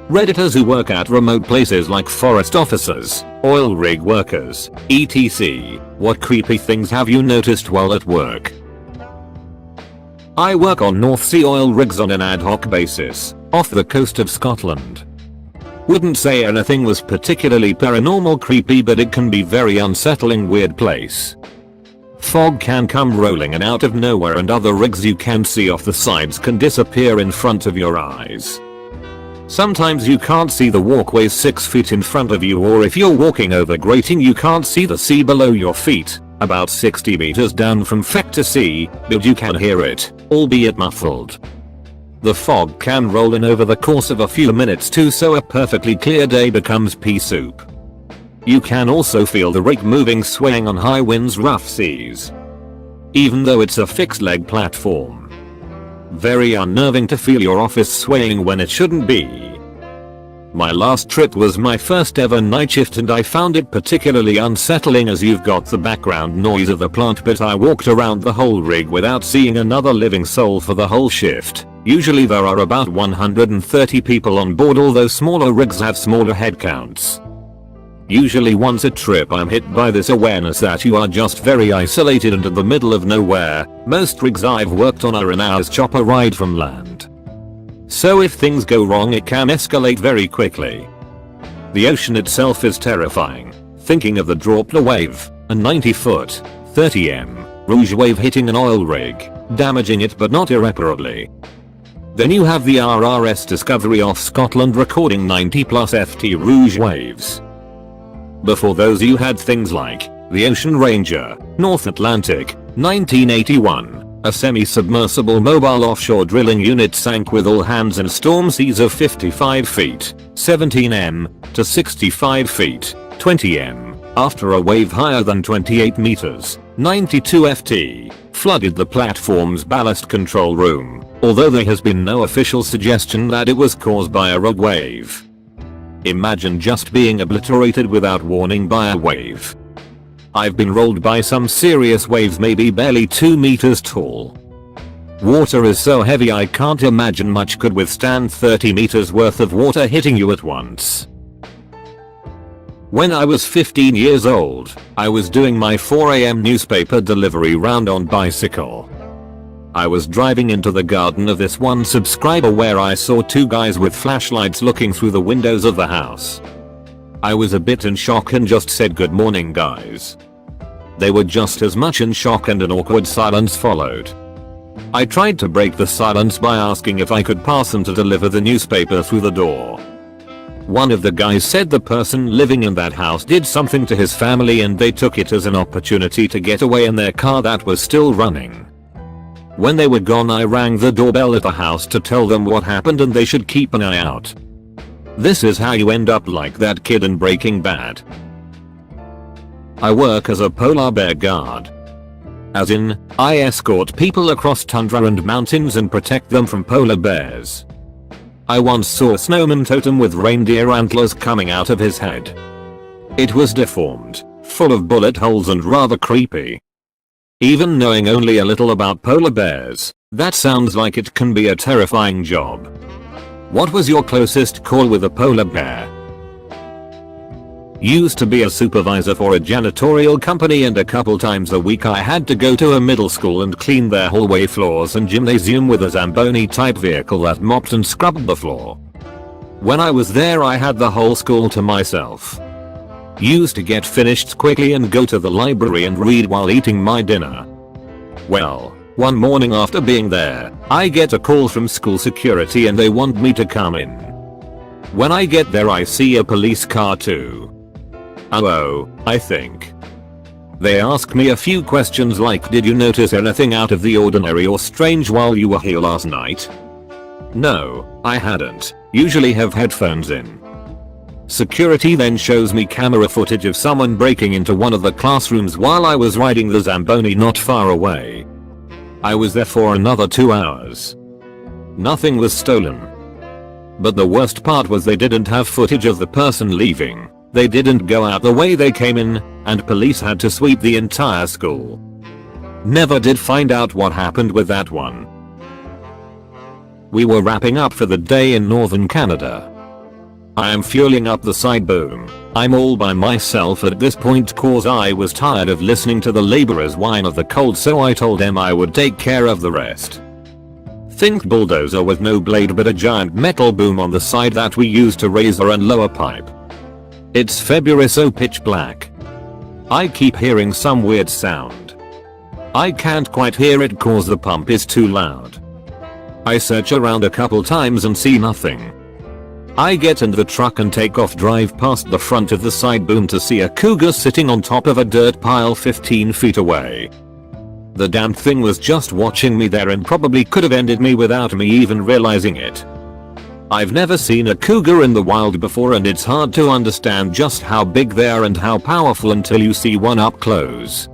Redditors who work at remote places like forest officers, oil rig workers, etc. What creepy things have you noticed while at work? I work on North Sea oil rigs on an ad hoc basis, off the coast of Scotland. Wouldn't say anything was particularly paranormal creepy, but it can be very unsettling weird place. Fog can come rolling in out of nowhere, and other rigs you can see off the sides can disappear in front of your eyes. Sometimes you can't see the walkways 6 feet in front of you, or if you're walking over grating you can't see the sea below your feet, about 60 meters down from feck to sea, but you can hear it, albeit muffled. The fog can roll in over the course of a few minutes too, so a perfectly clear day becomes pea soup. You can also feel the rig moving, swaying on high winds, rough seas. Even though it's a fixed leg platform. Very unnerving to feel your office swaying when it shouldn't be. My last trip was my first ever night shift, and I found it particularly unsettling as you've got the background noise of the plant, but I walked around the whole rig without seeing another living soul for the whole shift. Usually there are about 130 people on board, although smaller rigs have smaller head counts. Usually once a trip I'm hit by this awareness that you are just very isolated and in the middle of nowhere. Most rigs I've worked on are an hour's chopper ride from land. So if things go wrong it can escalate very quickly. The ocean itself is terrifying. Thinking of the Draupner wave, a 90-foot, 30m, Rouge wave hitting an oil rig, damaging it but not irreparably. Then you have the RRS Discovery off Scotland recording 90+ FT Rouge waves. Before those you had things like the Ocean Ranger, North Atlantic, 1981. A semi-submersible mobile offshore drilling unit sank with all hands in storm seas of 55 feet, 17m, to 65 feet, 20m, after a wave higher than 28 meters, 92 ft, flooded the platform's ballast control room, although there has been no official suggestion that it was caused by a rogue wave. Imagine just being obliterated without warning by a wave. I've been rolled by some serious waves, maybe barely 2 meters tall. Water is so heavy I can't imagine much could withstand 30 meters worth of water hitting you at once. When I was 15 years old, I was doing my 4 AM newspaper delivery round on bicycle. I was driving into the garden of this one subscriber where I saw 2 guys with flashlights looking through the windows of the house. I was a bit in shock and just said, "Good morning guys." They were just as much in shock, and an awkward silence followed. I tried to break the silence by asking if I could pass them to deliver the newspaper through the door. One of the guys said the person living in that house did something to his family and they took it as an opportunity to get away in their car that was still running. When they were gone I rang the doorbell at the house to tell them what happened and they should keep an eye out. This is how you end up like that kid in Breaking Bad. I work as a polar bear guard. As in, I escort people across tundra and mountains and protect them from polar bears. I once saw a snowman totem with reindeer antlers coming out of his head. It was deformed, full of bullet holes and rather creepy. Even knowing only a little about polar bears, that sounds like it can be a terrifying job. What was your closest call with a polar bear? Used to be a supervisor for a janitorial company, and a couple times a week I had to go to a middle school and clean their hallway floors and gymnasium with a Zamboni type vehicle that mopped and scrubbed the floor. When I was there I had the whole school to myself. Used to get finished quickly and go to the library and read while eating my dinner. Well, one morning after being there, I get a call from school security and they want me to come in. When I get there I see a police car too. Oh, I think. They ask me a few questions like, did you notice anything out of the ordinary or strange while you were here last night? No, I hadn't. Usually have headphones in. Security then shows me camera footage of someone breaking into one of the classrooms while I was riding the Zamboni not far away. I was there for another 2 hours. Nothing was stolen. But the worst part was they didn't have footage of the person leaving. They didn't go out the way they came in, and police had to sweep the entire school. Never did find out what happened with that one. We were wrapping up for the day in northern Canada. I am fueling up the side boom. I'm all by myself at this point cause I was tired of listening to the laborers whine of the cold, so I told them I would take care of the rest. Think bulldozer with no blade but a giant metal boom on the side that we use to razor and lower pipe. It's February, so pitch black. I keep hearing some weird sound. I can't quite hear it cause the pump is too loud. I search around a couple times and see nothing. I get in the truck and take off, drive past the front of the side boom to see a cougar sitting on top of a dirt pile 15 feet away. The damn thing was just watching me there and probably could have ended me without me even realizing it. I've never seen a cougar in the wild before, and it's hard to understand just how big they are and how powerful until you see one up close.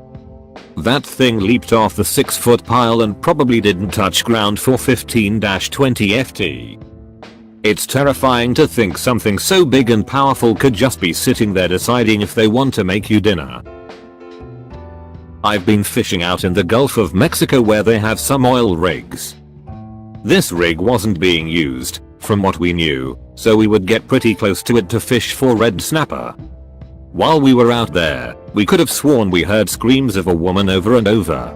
That thing leaped off the 6-foot pile and probably didn't touch ground for 15-20 ft. It's terrifying to think something so big and powerful could just be sitting there deciding if they want to make you dinner. I've been fishing out in the Gulf of Mexico where they have some oil rigs. This rig wasn't being used, from what we knew, so we would get pretty close to it to fish for red snapper. While we were out there, we could have sworn we heard screams of a woman over and over.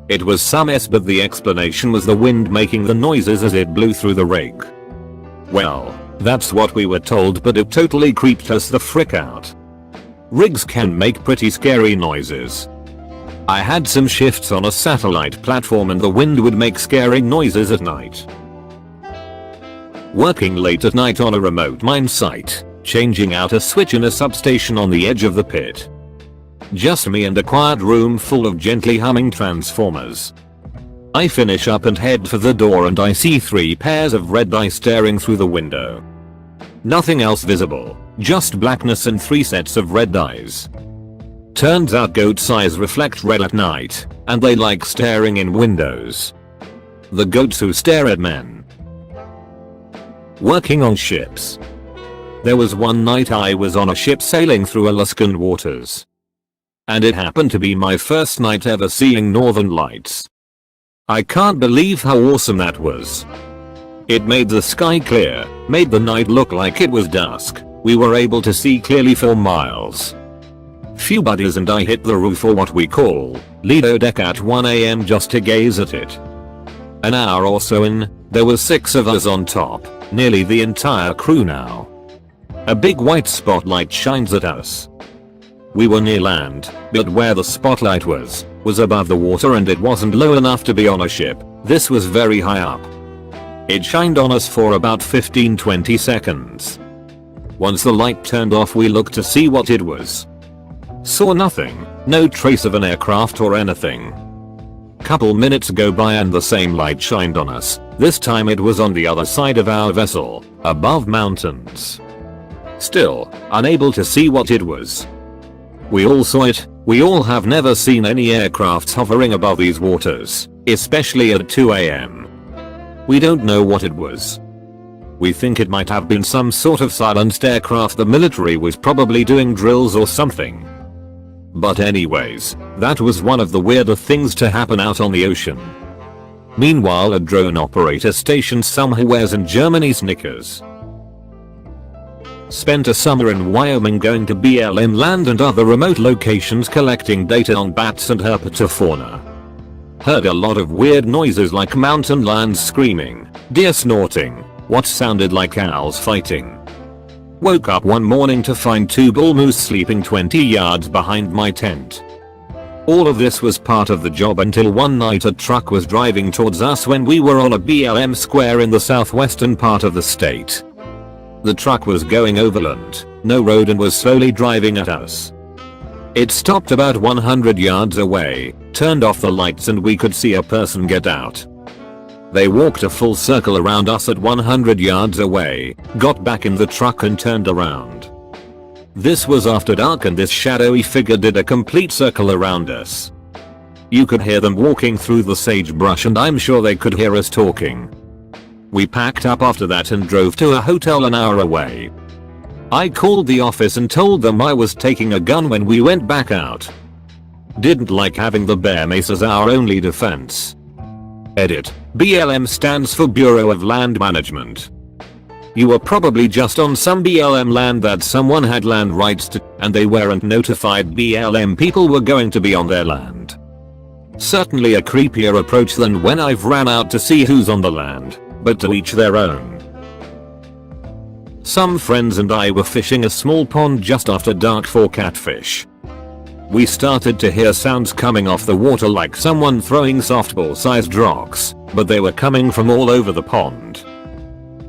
It was some mess, but the explanation was the wind making the noises as it blew through the rig. Well, that's what we were told, but it totally creeped us the frick out. Rigs can make pretty scary noises. I had some shifts on a satellite platform and the wind would make scary noises at night. Working late at night on a remote mine site, changing out a switch in a substation on the edge of the pit. Just me and a quiet room full of gently humming transformers. I finish up and head for the door and I see 3 pairs of red eyes staring through the window. Nothing else visible, just blackness and 3 sets of red eyes. Turns out goat's eyes reflect red at night, and they like staring in windows. The goats who stare at men. Working on ships. There was one night I was on a ship sailing through Alaskan waters. And it happened to be my first night ever seeing northern lights. I can't believe how awesome that was. It made the sky clear, made the night look like it was dusk. We were able to see clearly for miles. Few buddies and I hit the roof, or what we call Lido deck, at 1 AM just to gaze at it. An hour or so in, there were 6 of us on top, nearly the entire crew now. A big white spotlight shines at us. We were near land, but where the spotlight was above the water and it wasn't low enough to be on a ship. This was very high up. It shined on us for about 15-20 seconds. Once the light turned off, we looked to see what it was. Saw nothing, no trace of an aircraft or anything. Couple minutes go by and the same light shined on us. This time it was on the other side of our vessel, above mountains. Still, unable to see what it was. We all saw it. We all have never seen any aircrafts hovering above these waters, especially at 2 AM. We don't know what it was. We think it might have been some sort of silenced aircraft the military was probably doing drills or something. But anyways, that was one of the weirder things to happen out on the ocean. Meanwhile, a drone operator stationed somewhere in Germany snickers. Spent a summer in Wyoming going to BLM land and other remote locations collecting data on bats and herpetofauna. Heard a lot of weird noises like mountain lions screaming, deer snorting, what sounded like owls fighting. Woke up one morning to find 2 bull moose sleeping 20 yards behind my tent. All of this was part of the job until one night a truck was driving towards us when we were on a BLM square in the southwestern part of the state. The truck was going overland, no road, and was slowly driving at us. It stopped about 100 yards away, turned off the lights, and we could see a person get out. They walked a full circle around us at 100 yards away, got back in the truck and turned around. This was after dark and this shadowy figure did a complete circle around us. You could hear them walking through the sagebrush and I'm sure they could hear us talking. We packed up after that and drove to a hotel an hour away. I called the office and told them I was taking a gun when we went back out. Didn't like having the bear mace as our only defense. Edit. BLM stands for Bureau of Land Management. You were probably just on some BLM land that someone had land rights to, and they weren't notified BLM people were going to be on their land. Certainly a creepier approach than when I've ran out to see who's on the land, but to each their own. Some friends and I were fishing a small pond just after dark for catfish. We started to hear sounds coming off the water like someone throwing softball-sized rocks, but they were coming from all over the pond.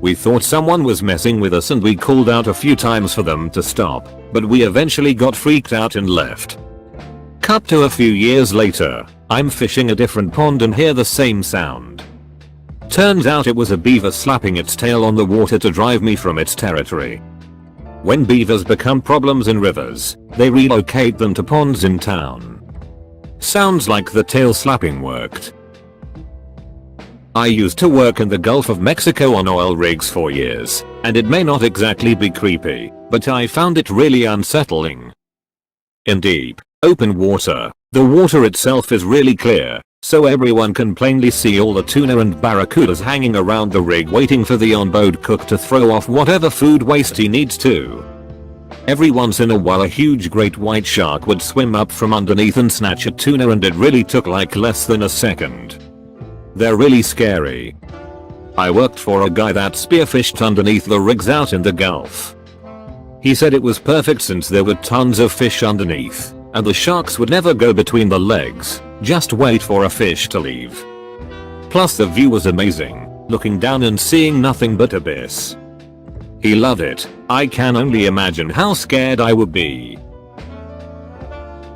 We thought someone was messing with us and we called out a few times for them to stop, but we eventually got freaked out and left. Cut to a few years later, I'm fishing a different pond and hear the same sound. Turns out it was a beaver slapping its tail on the water to drive me from its territory. When beavers become problems in rivers, they relocate them to ponds in town. Sounds like the tail slapping worked. I used to work in the Gulf of Mexico on oil rigs for years, and it may not exactly be creepy, but I found it really unsettling. In deep, open water, the water itself is really clear, so everyone can plainly see all the tuna and barracudas hanging around the rig waiting for the onboard cook to throw off whatever food waste he needs to. Every once in a while a huge great white shark would swim up from underneath and snatch a tuna, and it really took like less than a second. They're really scary. I worked for a guy that spearfished underneath the rigs out in the Gulf. He said it was perfect since there were tons of fish underneath, and the sharks would never go between the legs, just wait for a fish to leave. Plus the view was amazing, looking down and seeing nothing but abyss. He loved it. I can only imagine how scared I would be.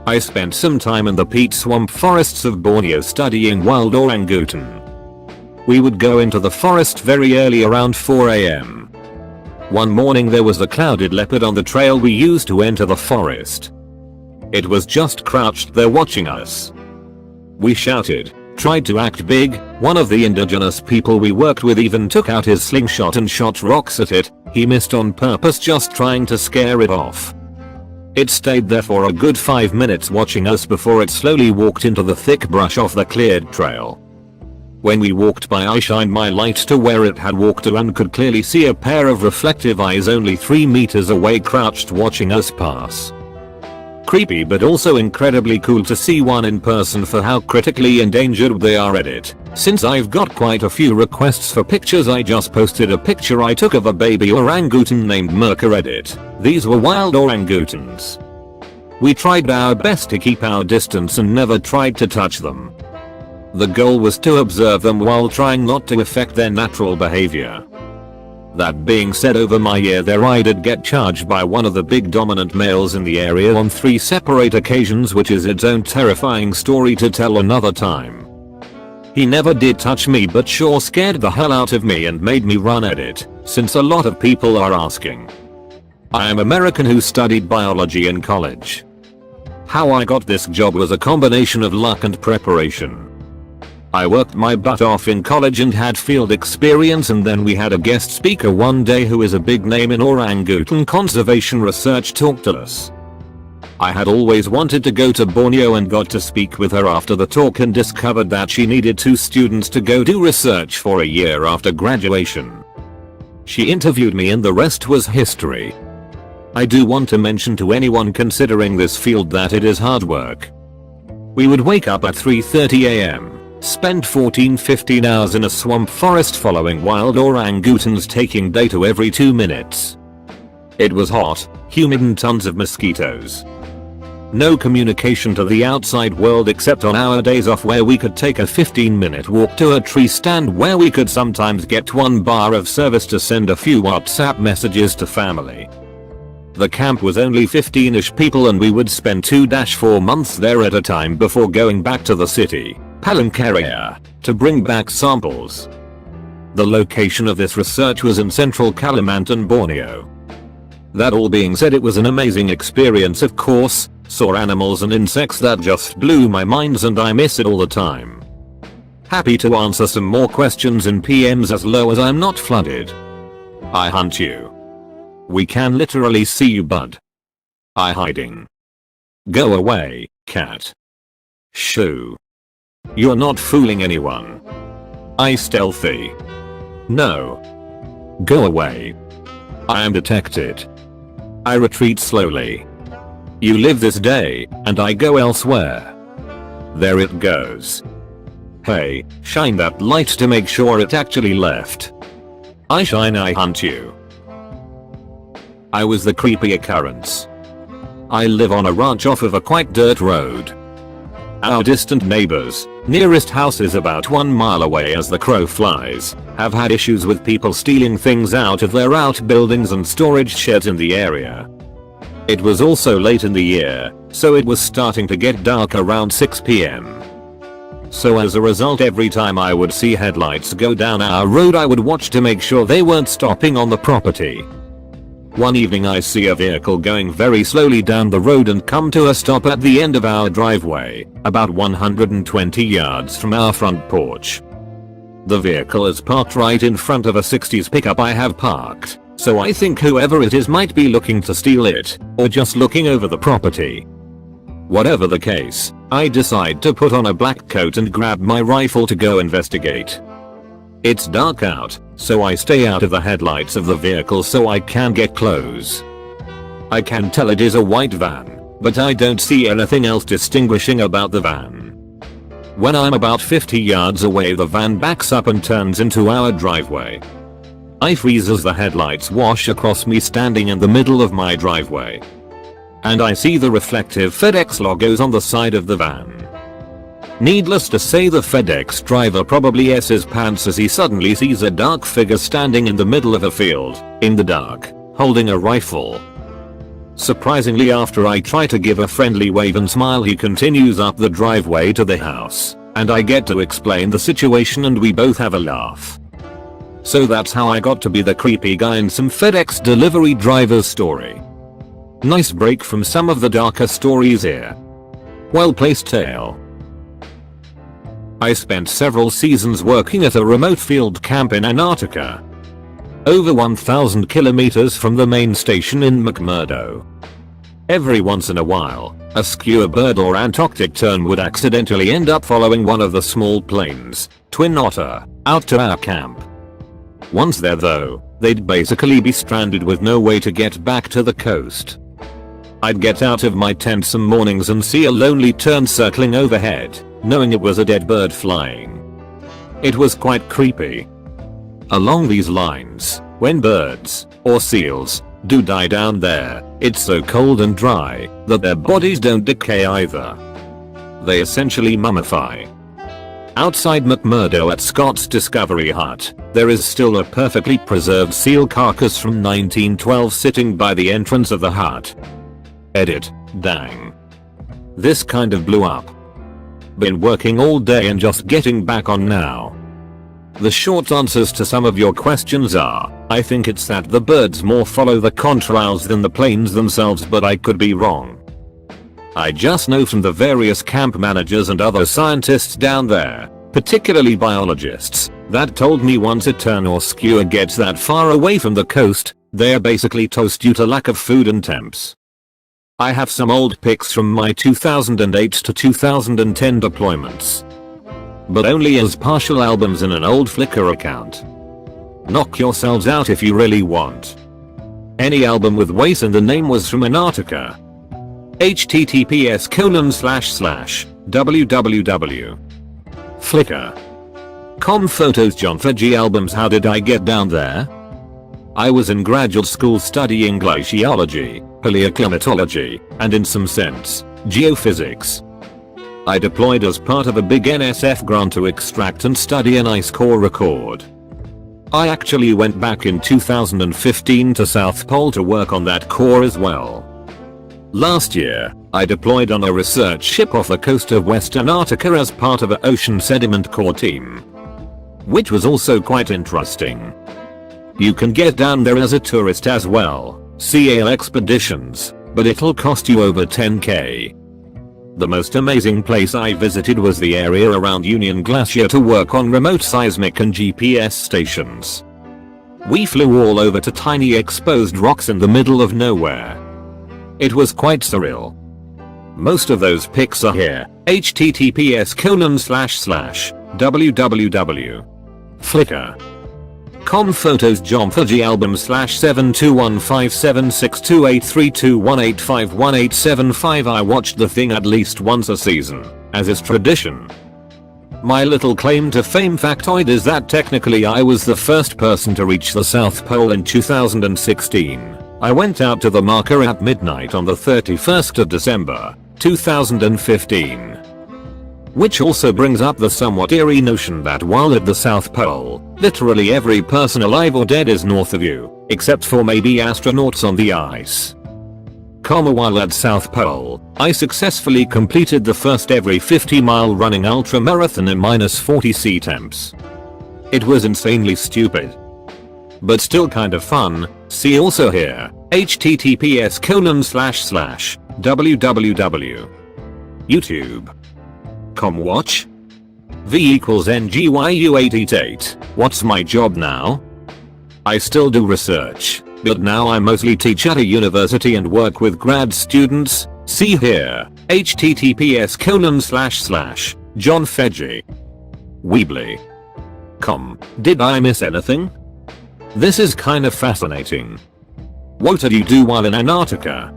I spent some time in the peat swamp forests of Borneo studying wild orangutan. We would go into the forest very early around 4 AM. One morning there was a clouded leopard on the trail we used to enter the forest. It was just crouched there watching us. We shouted, tried to act big. One of the indigenous people we worked with even took out his slingshot and shot rocks at it. He missed on purpose, just trying to scare it off. It stayed there for a good 5 minutes watching us before it slowly walked into the thick brush off the cleared trail. When we walked by, I shined my light to where it had walked to and could clearly see a pair of reflective eyes only 3 meters away, crouched watching us pass. Creepy, but also incredibly cool to see one in person for how critically endangered they are at it. Since I've got quite a few requests for pictures, I just posted a picture I took of a baby orangutan named MacLeod. These were wild orangutans. We tried our best to keep our distance and never tried to touch them. The goal was to observe them while trying not to affect their natural behavior. That being said, over my year there I did get charged by one of the big dominant males in the area on 3 separate occasions, which is its own terrifying story to tell another time. He never did touch me, but sure scared the hell out of me and made me run at it, since a lot of people are asking. I am American who studied biology in college. How I got this job was a combination of luck and preparation. I worked my butt off in college and had field experience, and then we had a guest speaker one day who is a big name in orangutan conservation research talk to us. I had always wanted to go to Borneo and got to speak with her after the talk and discovered that she needed 2 students to go do research for a year after graduation. She interviewed me and the rest was history. I do want to mention to anyone considering this field that it is hard work. We would wake up at 3:30 AM. Spend 14-15 hours in a swamp forest following wild orangutans, taking data every 2 minutes. It was hot, humid and tons of mosquitoes. No communication to the outside world except on our days off, where we could take a 15-minute walk to a tree stand where we could sometimes get 1 bar of service to send a few WhatsApp messages to family. The camp was only 15ish people and we would spend 2-4 months there at a time before going back to the city, Palangkaraya, to bring back samples. The location of this research was in central Kalimantan, Borneo. That all being said, it was an amazing experience, of course. Saw animals and insects that just blew my mind and I miss it all the time. Happy to answer some more questions in PMs as low as I'm not flooded. I hunt you. We can literally see you, bud. I hiding. Go away, cat. Shoo. You're not fooling anyone. I stealthy. No. Go away. I am detected. I retreat slowly. You live this day, and I go elsewhere. There it goes. Hey, shine that light to make sure it actually left. I shine, I hunt you. I was the creepy occurrence. I live on a ranch off of a quite dirt road. Our distant neighbors, nearest house is about 1 mile away as the crow flies, have had issues with people stealing things out of their outbuildings and storage sheds in the area. It was also late in the year, so it was starting to get dark around 6 p.m. So as a result, every time I would see headlights go down our road, I would watch to make sure they weren't stopping on the property. One evening I see a vehicle going very slowly down the road and come to a stop at the end of our driveway, about 120 yards from our front porch. The vehicle is parked right in front of a 60s pickup I have parked, so I think whoever it is might be looking to steal it, or just looking over the property. Whatever the case, I decide to put on a black coat and grab my rifle to go investigate. It's dark out, so I stay out of the headlights of the vehicle so I can get close. I can tell it is a white van, but I don't see anything else distinguishing about the van. When I'm about 50 yards away, the van backs up and turns into our driveway. I freeze as the headlights wash across me standing in the middle of my driveway. And I see the reflective FedEx logos on the side of the van. Needless to say, the FedEx driver probably s his pants as he suddenly sees a dark figure standing in the middle of a field, in the dark, holding a rifle. Surprisingly, after I try to give a friendly wave and smile, he continues up the driveway to the house, and I get to explain the situation and we both have a laugh. So that's how I got to be the creepy guy in some FedEx delivery driver's story. Nice break from some of the darker stories here. Well placed tale. I spent several seasons working at a remote field camp in Antarctica. Over 1,000 kilometers from the main station in McMurdo. Every once in a while, a skua bird or Antarctic tern would accidentally end up following one of the small planes, Twin Otter, out to our camp. Once there though, they'd basically be stranded with no way to get back to the coast. I'd get out of my tent some mornings and see a lonely tern circling overhead, knowing it was a dead bird flying. It was quite creepy. Along these lines, when birds, or seals, do die down there, it's so cold and dry that their bodies don't decay either. They essentially mummify. Outside McMurdo at Scott's Discovery Hut, there is still a perfectly preserved seal carcass from 1912 sitting by the entrance of the hut. Edit, dang. This kind of blew up. Been working all day and just getting back on now. The short answers to some of your questions are, I think it's that the birds more follow the contrails than the planes themselves, but I could be wrong. I just know from the various camp managers and other scientists down there, particularly biologists, that told me once a tern or skua gets that far away from the coast, they're basically toast due to lack of food and temps. I have some old pics from my 2008 to 2010 deployments. But only as partial albums in an old Flickr account. Knock yourselves out if you really want. Any album with Wace in the name was from Antarctica. https://www. Flickr.com photos. John Faggy albums. How did I get down there? I was in graduate school studying glaciology, paleoclimatology, and in some sense, geophysics. I deployed as part of a big NSF grant to extract and study an ice core record. I actually went back in 2015 to South Pole to work on that core as well. Last year, I deployed on a research ship off the coast of West Antarctica as part of an ocean sediment core team. Which was also quite interesting. You can get down there as a tourist as well, CAL expeditions, but it'll cost you over $10,000. The most amazing place I visited was the area around Union Glacier to work on remote seismic and GPS stations. We flew all over to tiny exposed rocks in the middle of nowhere. It was quite surreal. Most of those pics are here, https://www. Flickr. Com photos Jomfaji album /72157628321851875. I watched the thing at least once a season, as is tradition. My little claim to fame factoid is that technically I was the first person to reach the South Pole in 2016. I went out to the marker at midnight on the 31st of December, 2015. Which also brings up the somewhat eerie notion that while at the South Pole, literally every person alive or dead is north of you, except for maybe astronauts on the ice. While at South Pole, I successfully completed the first every 50-mile running ultra marathon in -40°C temps. It was insanely stupid, but still kind of fun. See also here, https://www. YouTube.com watch. V equals NGYU888. What's my job now? I still do research, but now I mostly teach at a university and work with grad students. See here, https://johnfedgy. Weebly.com. Did I miss anything? This is kind of fascinating. What did you do while in Antarctica?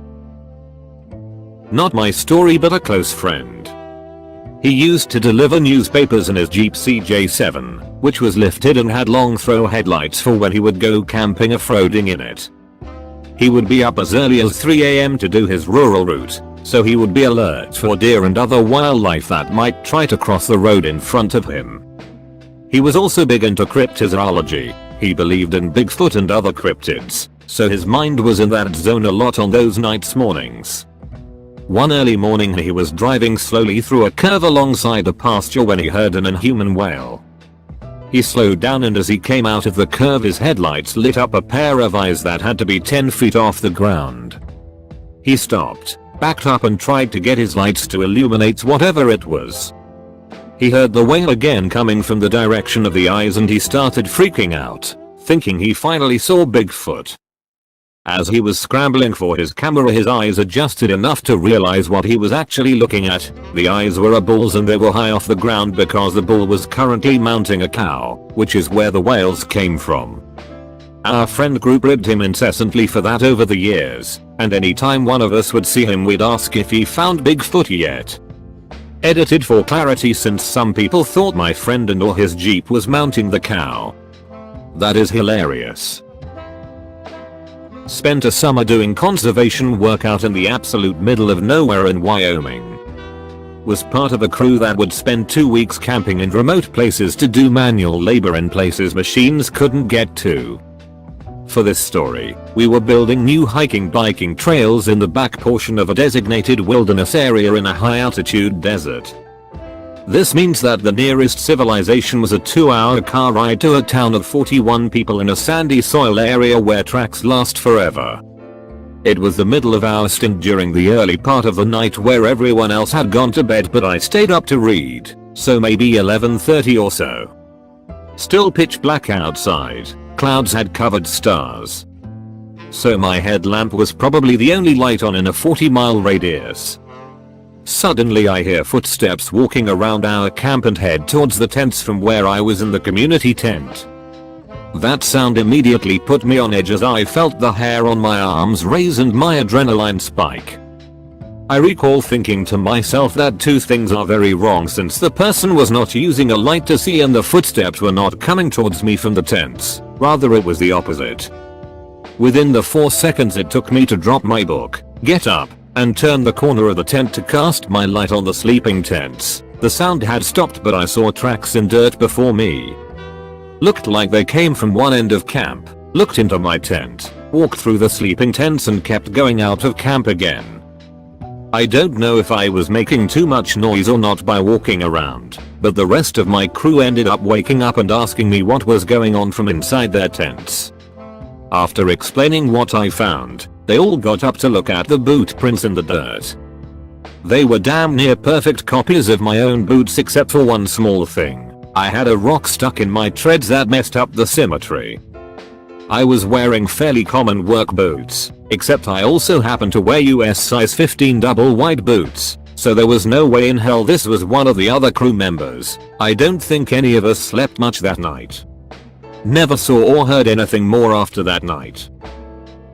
Not my story, but a close friend. He used to deliver newspapers in his Jeep CJ7, which was lifted and had long throw headlights for when he would go camping off-roading in it. He would be up as early as 3 AM to do his rural route, so he would be alert for deer and other wildlife that might try to cross the road in front of him. He was also big into cryptozoology. He believed in Bigfoot and other cryptids, so his mind was in that zone a lot on those mornings. One early morning he was driving slowly through a curve alongside a pasture when he heard an inhuman wail. He slowed down, and as he came out of the curve his headlights lit up a pair of eyes that had to be 10 feet off the ground. He stopped, backed up and tried to get his lights to illuminate whatever it was. He heard the wail again coming from the direction of the eyes, and he started freaking out, thinking he finally saw Bigfoot. As he was scrambling for his camera, his eyes adjusted enough to realize what he was actually looking at. The eyes were a bull's, and they were high off the ground because the bull was currently mounting a cow, which is where the wails came from. Our friend group ribbed him incessantly for that over the years, and anytime one of us would see him we'd ask if he found Bigfoot yet. Edited for clarity, since some people thought my friend and or his Jeep was mounting the cow. That is hilarious. Spent a summer doing conservation work out in the absolute middle of nowhere in Wyoming. Was part of a crew that would spend 2 weeks camping in remote places to do manual labor in places machines couldn't get to. For this story, we were building new biking trails in the back portion of a designated wilderness area in a high altitude desert. This means that the nearest civilization was a 2-hour car ride to a town of 41 people in a sandy soil area where tracks last forever. It was the middle of our stint during the early part of the night where everyone else had gone to bed, but I stayed up to read, so maybe 11:30 or so. Still pitch black outside, clouds had covered stars. So my headlamp was probably the only light on in a 40-mile radius. Suddenly I hear footsteps walking around our camp and head towards the tents from where I was in the community tent. That sound immediately put me on edge as I felt the hair on my arms raise and my adrenaline spike. I recall thinking to myself that two things are very wrong, since the person was not using a light to see and the footsteps were not coming towards me from the tents, rather it was the opposite. Within the 4 seconds it took me to drop my book, get up, and turn the corner of the tent to cast my light on the sleeping tents. The sound had stopped, but I saw tracks in dirt before me. Looked like they came from one end of camp, looked into my tent, walked through the sleeping tents and kept going out of camp again. I don't know if I was making too much noise or not by walking around, but the rest of my crew ended up waking up and asking me what was going on from inside their tents. After explaining what I found, they all got up to look at the boot prints in the dirt. They were damn near perfect copies of my own boots, except for one small thing. I had a rock stuck in my treads that messed up the symmetry. I was wearing fairly common work boots, except I also happened to wear US size 15 double wide boots, so there was no way in hell this was one of the other crew members. I don't think any of us slept much that night. Never saw or heard anything more after that night.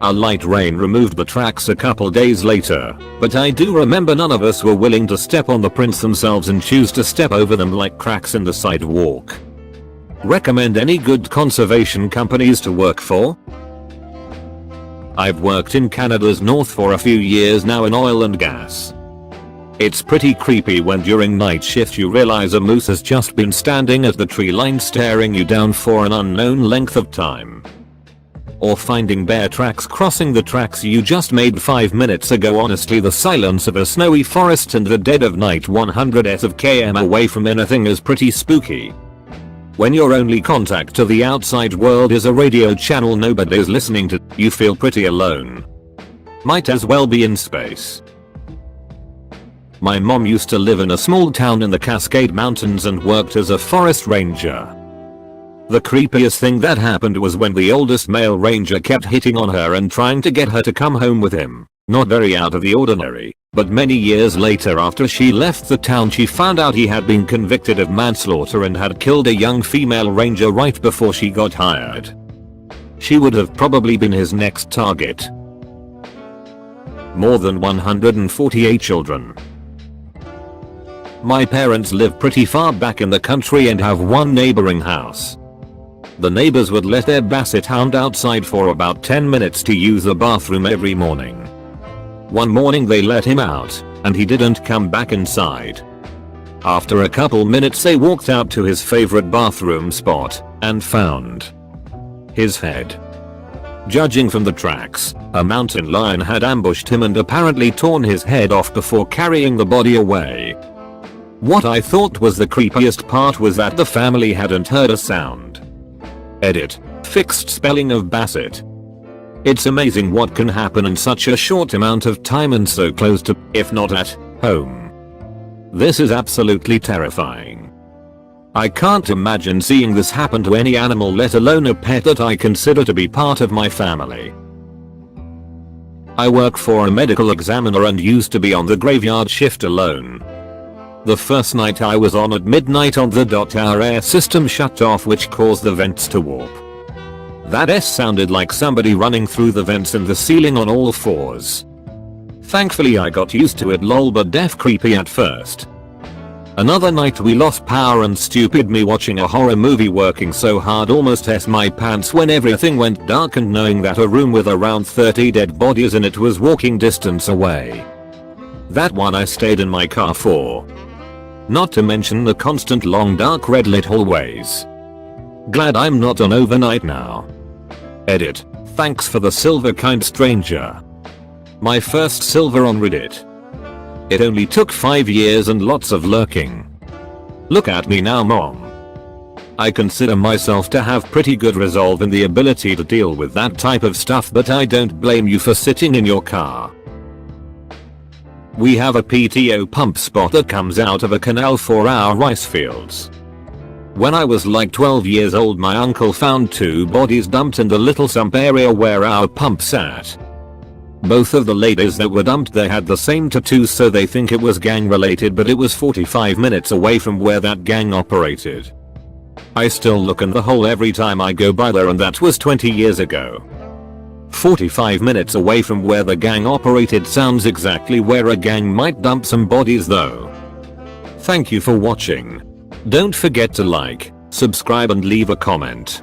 A light rain removed the tracks a couple days later, but I do remember none of us were willing to step on the prints themselves and choose to step over them like cracks in the sidewalk. Recommend any good conservation companies to work for? I've worked in Canada's north for a few years now in oil and gas. It's pretty creepy when during night shift you realize a moose has just been standing at the tree line staring you down for an unknown length of time. Or finding bear tracks crossing the tracks you just made 5 minutes ago. Honestly, the silence of a snowy forest in the dead of night 100th of km away from anything is pretty spooky. When your only contact to the outside world is a radio channel nobody's listening to, you feel pretty alone. Might as well be in space. My mom used to live in a small town in the Cascade Mountains and worked as a forest ranger. The creepiest thing that happened was when the oldest male ranger kept hitting on her and trying to get her to come home with him. Not very out of the ordinary, but many years later after she left the town she found out he had been convicted of manslaughter and had killed a young female ranger right before she got hired. She would have probably been his next target. More than 148 children. My parents live pretty far back in the country and have one neighboring house. The neighbors would let their basset hound outside for about 10 minutes to use the bathroom every morning. One morning they let him out, and he didn't come back inside. After a couple minutes they walked out to his favorite bathroom spot, and found his head. Judging from the tracks, a mountain lion had ambushed him and apparently torn his head off before carrying the body away. What I thought was the creepiest part was that the family hadn't heard a sound. Edit. Fixed spelling of basset. It's amazing what can happen in such a short amount of time and so close to, if not at, home. This is absolutely terrifying. I can't imagine seeing this happen to any animal, let alone a pet that I consider to be part of my family. I work for a medical examiner and used to be on the graveyard shift alone. The first night I was on at midnight on the dot our air system shut off, which caused the vents to warp. That S sounded like somebody running through the vents in the ceiling on all fours. Thankfully I got used to it lol, but def creepy at first. Another night we lost power and stupid me watching a horror movie working so hard almost s my pants when everything went dark and knowing that a room with around 30 dead bodies in it was walking distance away. That one I stayed in my car for. Not to mention the constant long dark red lit hallways. Glad I'm not on overnight now. Edit. Thanks for the silver, kind stranger. My first silver on Reddit. It only took 5 years and lots of lurking. Look at me now, mom. I consider myself to have pretty good resolve and the ability to deal with that type of stuff, but I don't blame you for sitting in your car. We have a PTO pump spot that comes out of a canal for our rice fields. When I was like 12 years old, my uncle found 2 bodies dumped in the little sump area where our pump sat. Both of the ladies that were dumped there had the same tattoos, so they think it was gang related, but it was 45 minutes away from where that gang operated. I still look in the hole every time I go by there, and that was 20 years ago. 45 minutes away from where the gang operated sounds exactly where a gang might dump some bodies though. Thank you for watching. Don't forget to like, subscribe and leave a comment.